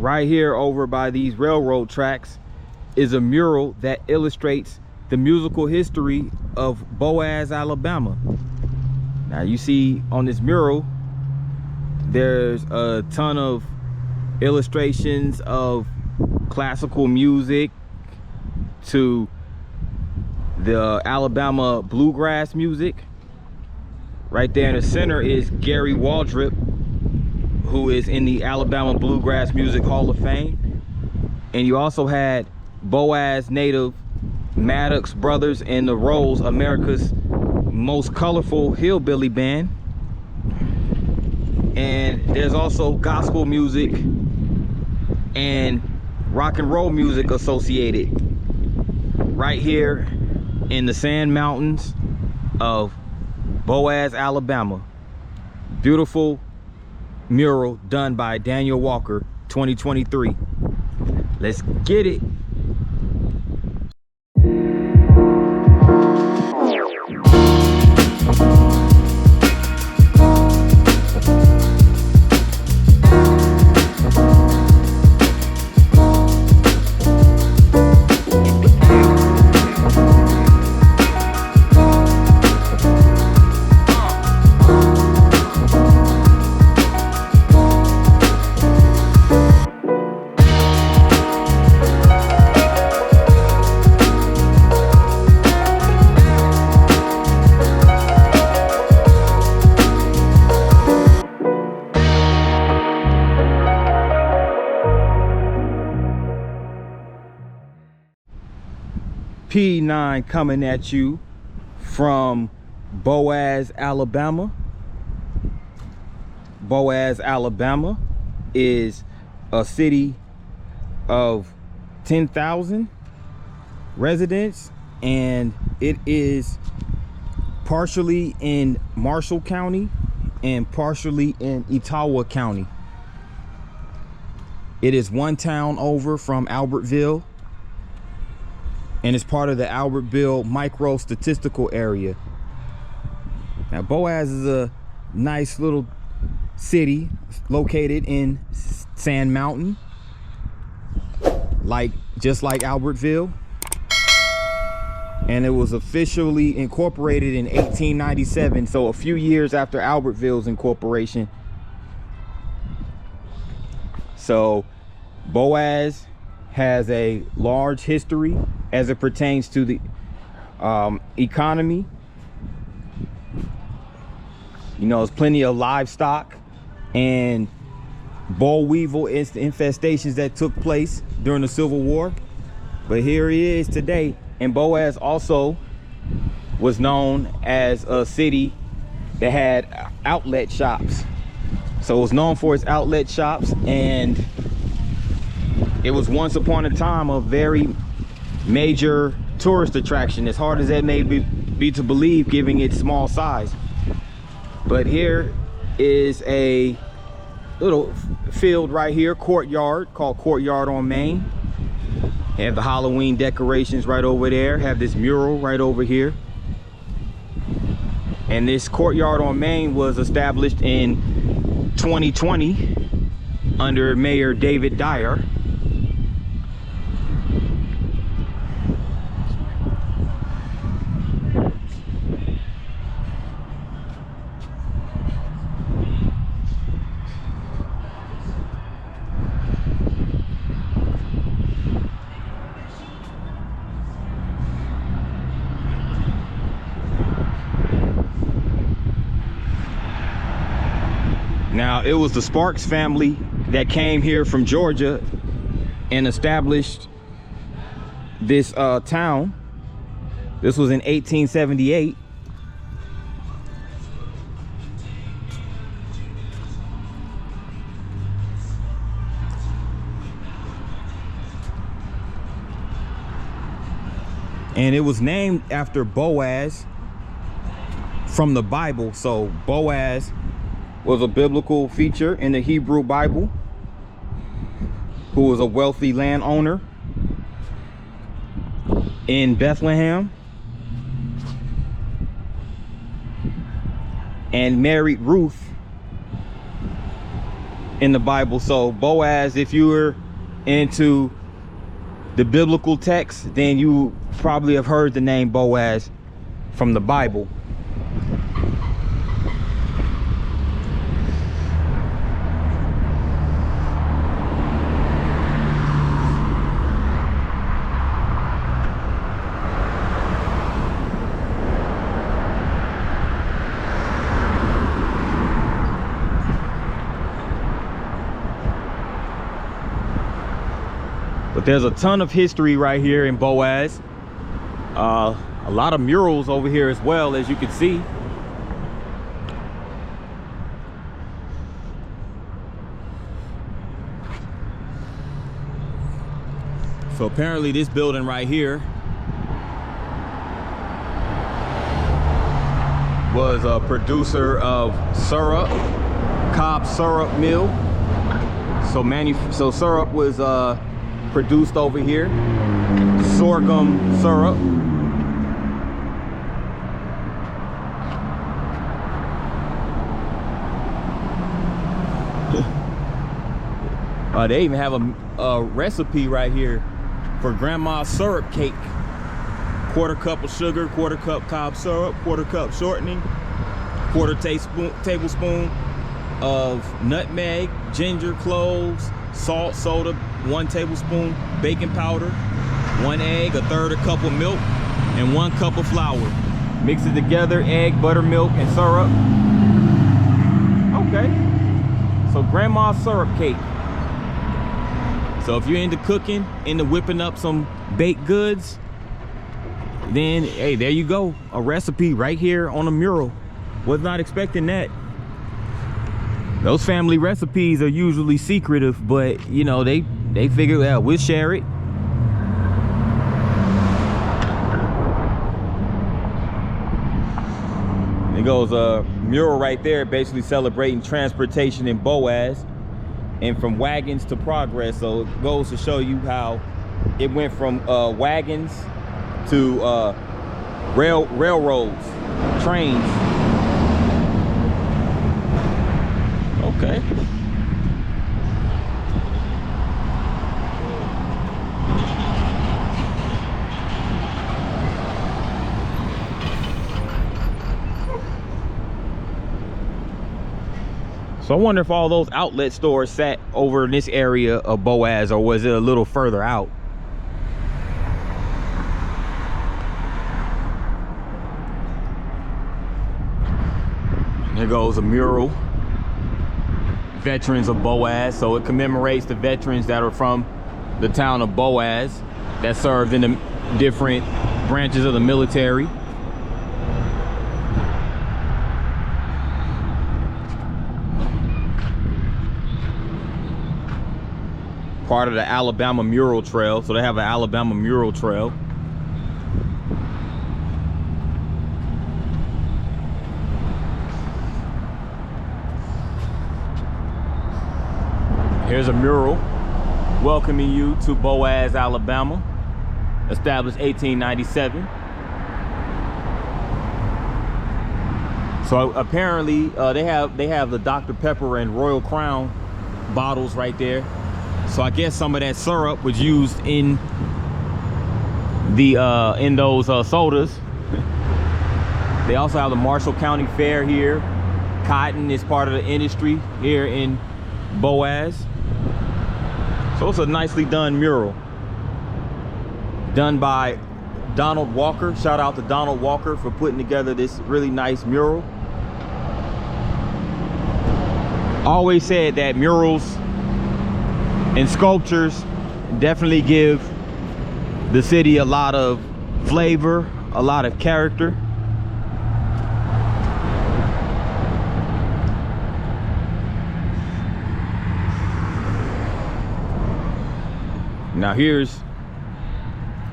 right here over by these railroad tracks is a mural that illustrates the musical history of Boaz, Alabama. Now you see on this mural, there's a ton of illustrations of classical music to the Alabama bluegrass music. Right there in the center is Gary Waldrop, who is in the Alabama Bluegrass Music Hall of Fame. And you also had Boaz native Maddox Brothers and the Rolls, America's most colorful hillbilly band. And there's also gospel music and rock and roll music associated right here in the sand mountains of Boaz, Alabama. Beautiful mural done by Daniel Walker, 2023. Let's get it. P9 coming at you from Boaz, Alabama. Boaz, Alabama is a city of 10,000 residents, and it is partially in Marshall County and partially in Etowah County. It is one town over from Albertville, and it's part of the Albertville micro statistical area. Now Boaz is a nice little city located in Sand Mountain, just like Albertville, and it was officially incorporated in 1897, so a few years after Albertville's incorporation. So Boaz has a large history as it pertains to the economy. You know, there's plenty of livestock and boll weevil infestations that took place during the Civil War. But here he is today. And Boaz also was known as a city that had outlet shops. So it was known for its outlet shops, and it was once upon a time a very major tourist attraction, as hard as that may be to believe, given its small size. But here is a little field right here, courtyard, called Courtyard on Main. Have the Halloween decorations right over there, have this mural right over here. And this Courtyard on Main was established in 2020 under Mayor David Dyer. Now, it was the Sparks family that came here from Georgia and established this town. This was in 1878. And it was named after Boaz from the Bible. So Boaz was a biblical feature in the Hebrew Bible, who was a wealthy landowner in Bethlehem and married Ruth, in the Bible. So Boaz, if you were into the biblical text, then you probably have heard the name Boaz from the Bible. But there's a ton of history right here in Boaz. A lot of murals over here as well, as you can see. So apparently this building right here was a producer of syrup, Cobb syrup mill. So syrup was produced over here, sorghum syrup. They even have a recipe right here for grandma's syrup cake. Quarter cup of sugar, quarter cup Cobb syrup, quarter cup shortening, quarter tablespoon of nutmeg, ginger, cloves, salt, soda, 1 tablespoon baking powder, 1 egg, a third a cup of milk, and 1 cup of flour. Mix it together, egg, buttermilk, and syrup. Okay, so grandma's syrup cake. So if you're into cooking, into whipping up some baked goods, then hey, there you go, a recipe right here on a mural. Was not expecting that. Those family recipes are usually secretive, but you know, they figure out we'll share it. It goes a mural right there, basically celebrating transportation in Boaz, and from wagons to progress. So it goes to show you how it went from wagons to railroads, trains. Okay. So I wonder if all those outlet stores sat over in this area of Boaz, or was it a little further out? And there goes a mural. Veterans of Boaz. So it commemorates the veterans that are from the town of Boaz that served in the different branches of the military. Part of the Alabama Mural Trail. So they have an Alabama Mural Trail. Here's a mural welcoming you to Boaz, Alabama, established 1897. So apparently they have the Dr. Pepper and Royal Crown bottles right there. So I guess some of that syrup was used in those sodas. They also have the Marshall County Fair here. Cotton is part of the industry here in Boaz. So it's a nicely done mural done by Donald Walker. Shout out to Donald Walker for putting together this really nice mural. Always said that murals and sculptures definitely give the city a lot of flavor, a lot of character. Now here's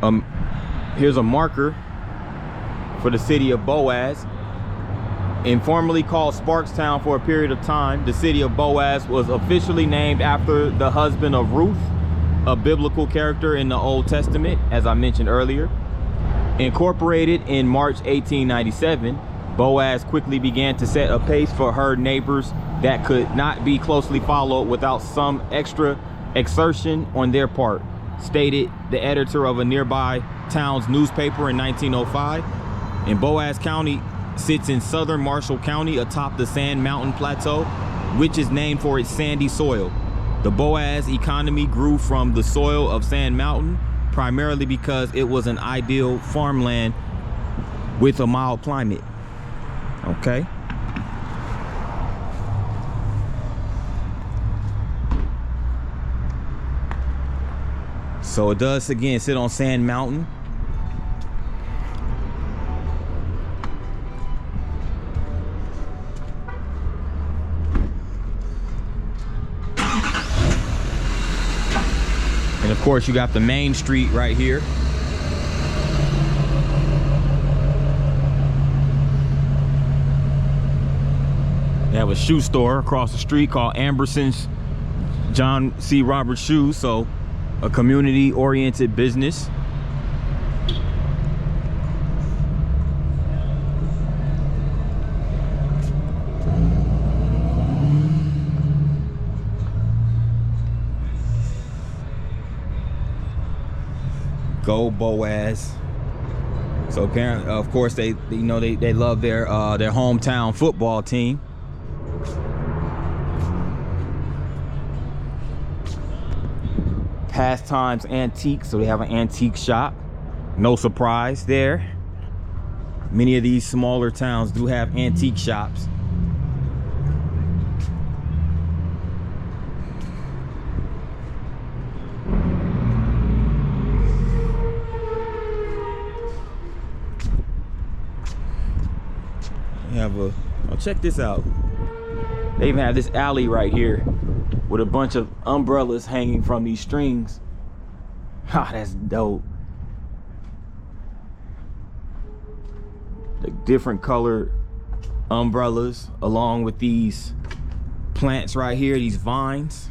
a marker for the city of Boaz. Informally called Sparkstown for a period of time, the city of Boaz was officially named after the husband of Ruth, a biblical character in the Old Testament, as I mentioned earlier. Incorporated in March 1897, Boaz quickly began to set a pace for her neighbors that could not be closely followed without some extra exertion on their part, stated the editor of a nearby town's newspaper in 1905. And Boaz County sits in southern Marshall County atop the Sand Mountain Plateau, which is named for its sandy soil. The Boaz economy grew from the soil of Sand Mountain primarily because it was an ideal farmland with a mild climate. Okay. So it does again sit on Sand Mountain. And of course you got the main street right here. They have a shoe store across the street called Amberson's John C. Roberts Shoes, so a community-oriented business. Go Boaz. So apparently, of course, they love their hometown football team. Pastimes Antiques, so they have an antique shop. No surprise there. Many of these smaller towns do have antique shops. They have a, oh, check this out. They even have this alley right here with a bunch of umbrellas hanging from these strings. Ah, that's dope. The different colored umbrellas along with these plants right here, these vines.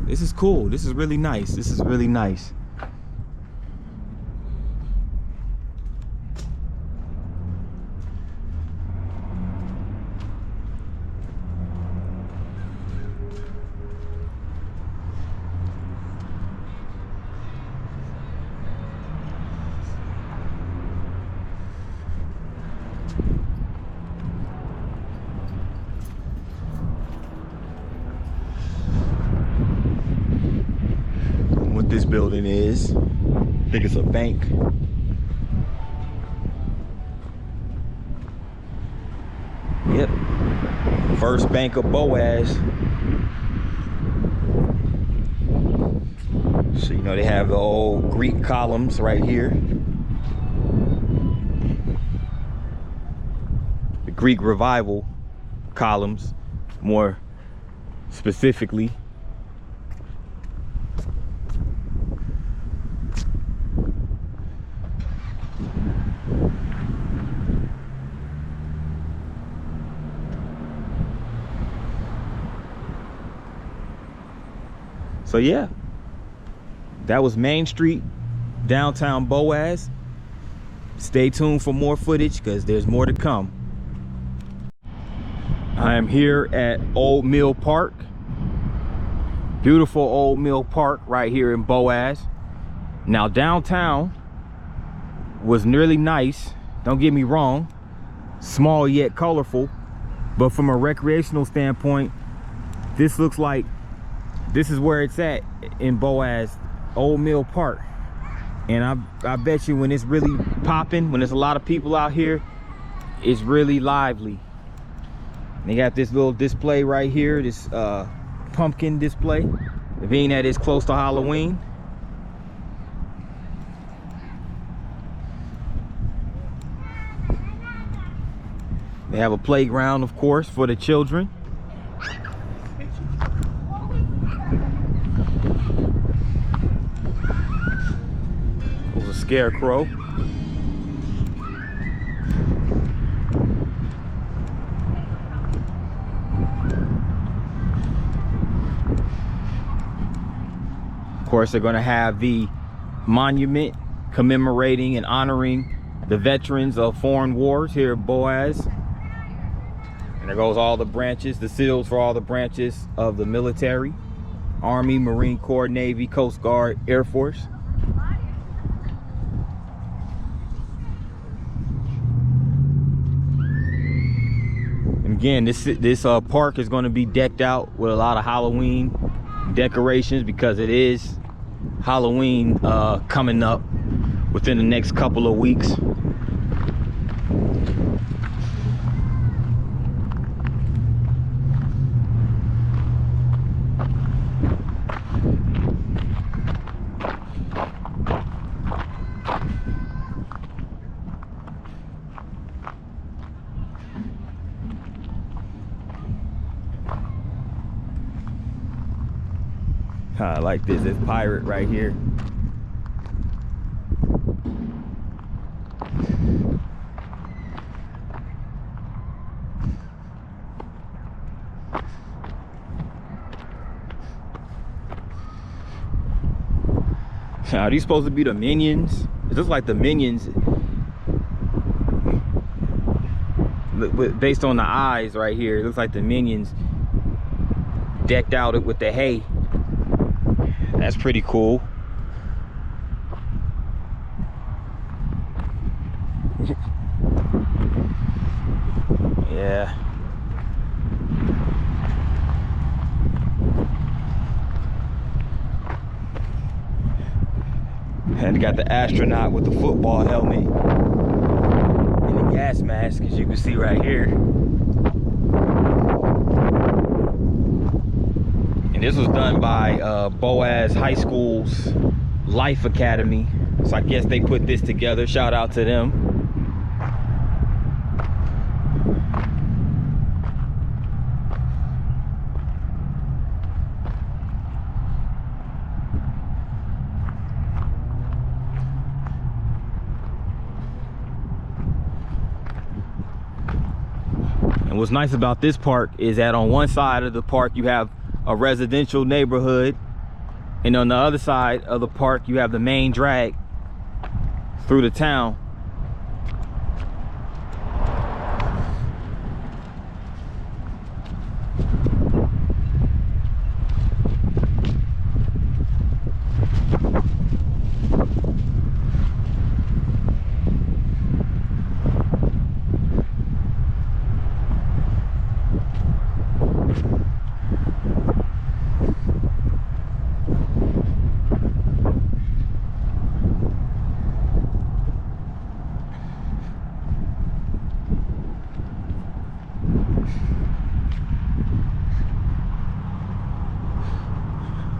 This is cool. This is really nice. This is really nice. This building is, I think it's a bank. Yep, First Bank of Boaz. So you know they have the old Greek columns right here, the Greek revival columns more specifically. So yeah, that was Main Street, downtown Boaz. Stay tuned for more footage because there's more to come. I am here at Old Mill Park. Beautiful Old Mill Park right here in Boaz. Now downtown was really nice, don't get me wrong, small yet colorful, but from a recreational standpoint, this looks like this is where it's at in Boaz, Old Mill Park. And I bet you when it's really popping, when there's a lot of people out here, it's really lively. They got this little display right here, this pumpkin display, being that it's close to Halloween. They have a playground, of course, for the children. There's a scarecrow. Of course, they're going to have the monument commemorating and honoring the veterans of foreign wars here at Boaz. And And there goes all the branches, the seals for all the branches of the military: Army, Marine Corps, Navy, Coast Guard, Air Force. And again, this park is going to be decked out with a lot of Halloween decorations because it is Halloween coming up within the next couple of weeks. I like this pirate right here. Are these supposed to be the minions? It looks like the minions, based on the eyes right here. It looks like the minions decked out with the hay. That's pretty cool. Yeah. And you got the astronaut with the football helmet and the gas mask, as you can see right here. And this was done by Boaz High School's Life Academy. So I guess they put this together. Shout out to them. And what's nice about this park is that on one side of the park you have a residential neighborhood, and on the other side of the park you have the main drag through the town.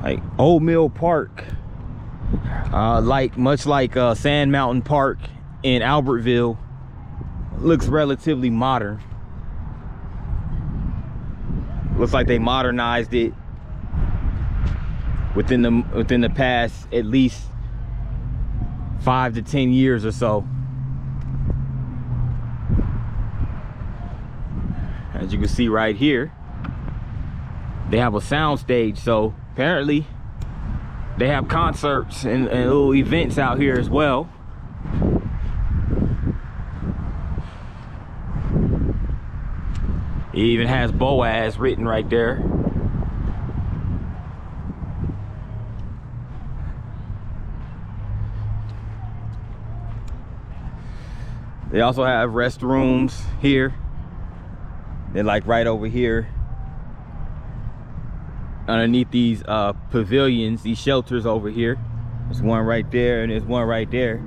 Like Old Mill Park, much like Sand Mountain Park in Albertville, looks relatively modern. Looks like they modernized it within the past at least 5 to 10 years or so. As you can see right here, they have a sound stage, so apparently they have concerts and little events out here as well. It even has Boaz written right there. They also have restrooms here. They're like right over here underneath these pavilions, these shelters over here. There's one right there and there's one right there.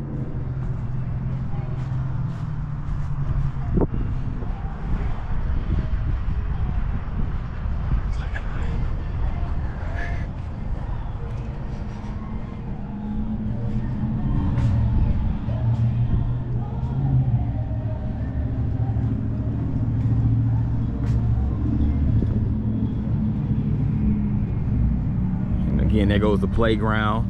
Again, there goes the playground.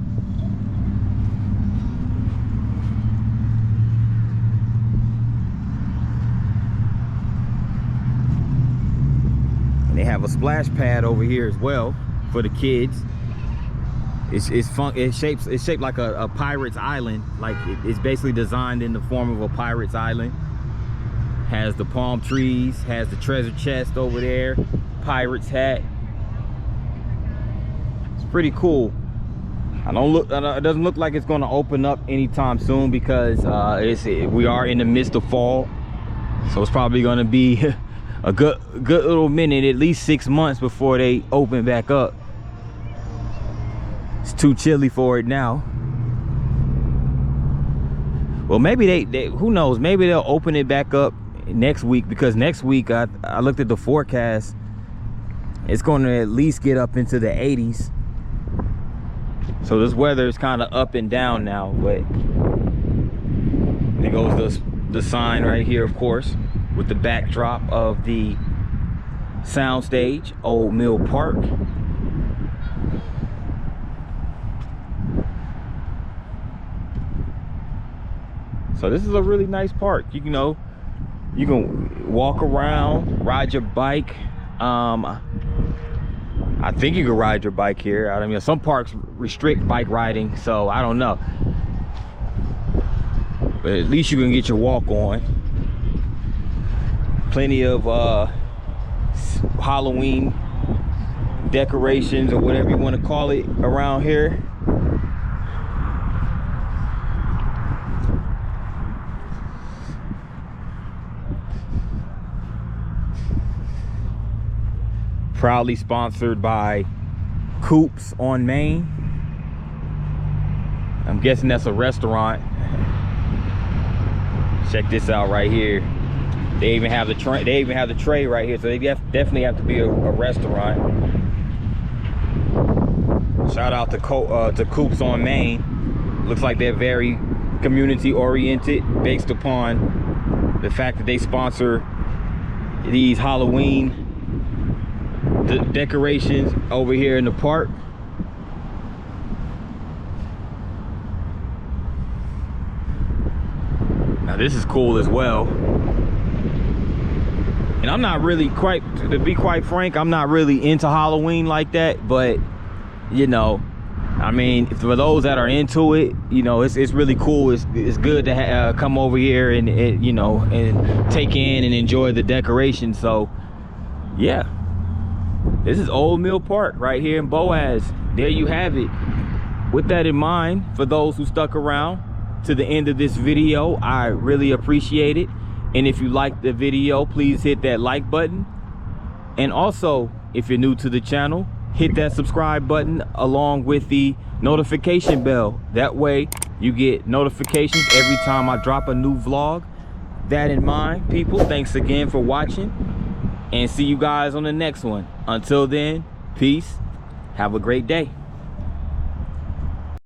And they have a splash pad over here as well for the kids. It's shaped like a pirate's island. Like it's basically designed in the form of a pirate's island. Has the palm trees, has the treasure chest over there, pirate's hat. It's pretty cool. It doesn't look like it's going to open up anytime soon because we are in the midst of fall, so it's probably going to be a good little minute, at least 6 months before they open back up. It's too chilly for it now. Well, maybe they who knows, maybe they'll open it back up next week, because next week I looked at the forecast. It's going to at least get up into the 80s. So this weather is kind of up and down now, but there goes the sign right here, of course, with the backdrop of the soundstage, Old Mill Park. So this is a really nice park. You know, you can walk around, ride your bike. I think you can ride your bike here. I mean, some parks restrict bike riding, so I don't know. But at least you can get your walk on. Plenty of Halloween decorations, or whatever you want to call it, around here. Proudly sponsored by Coops on Main. I'm guessing that's a restaurant. Check this out right here. They even have the tray. They even have the tray right here, so they definitely have to be a restaurant. Shout out to Coops on Main. Looks like they're very community oriented, based upon the fact that they sponsor these Halloween decorations over here in the park. Now this is cool as well. And I'm not really to be quite frank, I'm not really into Halloween like that, but you know, I mean, for those that are into it, you know, it's really cool. It's good to come over here and you know, and take in and enjoy the decoration. So yeah, this is Old Mill Park right here in Boaz. There you have it. With that in mind, for those who stuck around to the end of this video, I really appreciate it. And if you liked the video, please hit that like button. And also, if you're new to the channel, hit that subscribe button along with the notification bell. That way you get notifications every time I drop a new vlog. That in mind, people, thanks again for watching, and see you guys on the next one. Until then, peace. Have a great day.